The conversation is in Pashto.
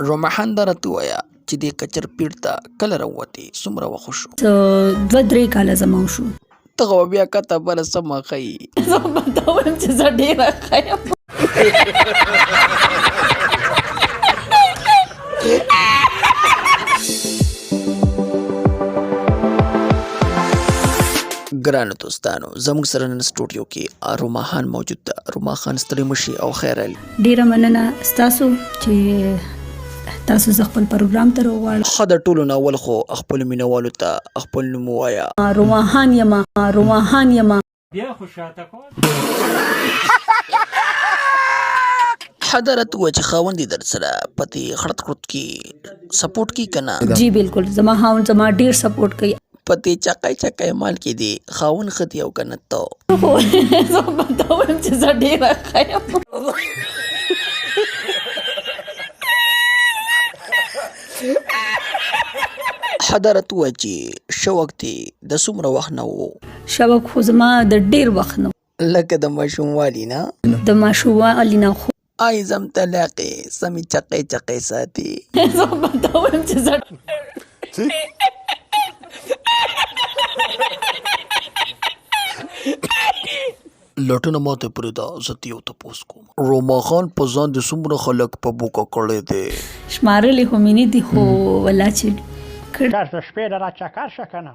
رومحان دا راته ووایه چې دې کچر پیړ ته کله راووتې څومره وخت شو 2-3 کاله زما وشو. ته خو بیا کته بله سمه ښیي زه به ته وایم چې زه ډېره ښه یم. ګرانو دوستانو زموږ سره نن سټوډیو کې روما خان موجود ده. روما خان ستړې مه شي او خیر علي. ډېره مننه ستاسو چې تاسو زه خپل پروګرام ته راوغواړم. ښه د ټولو نه اول خو خپلو مینهوالو ته خپل نوم ووایه. روماخان یمه روماخان یمه. بیا خو شاته کول ښه دا راته ووایه چې خاوند یې در سره په دې خړت خړت کې سپورټ کوي که نه؟ جی بالکل زما خاوند زما ډېر سپورټ کوي. په دې چقای چقای مال کې دی خاوند ښه دی او که نه ته؟ زه به ته وایم چې زه ډېره ښه یم. ښه دا راته ووایه چې شوق دې د څومره وخت نه و؟ شوق خو زما د ډېر وخت نه لکه د ماشوموالي نه؟ د ماشوموالي نه خو ای زم طلاقې سمې چقې چقې ساتي. زه به ته وایم چې زه لټونه ماته پرېږده زه دې یو تپوس کوم. روما خان په ځان د څومره خلک په بوکه کړی دی؟ شمارلې خو مې نه دي خو والله چې کار ته شپې له را چکر شه که نه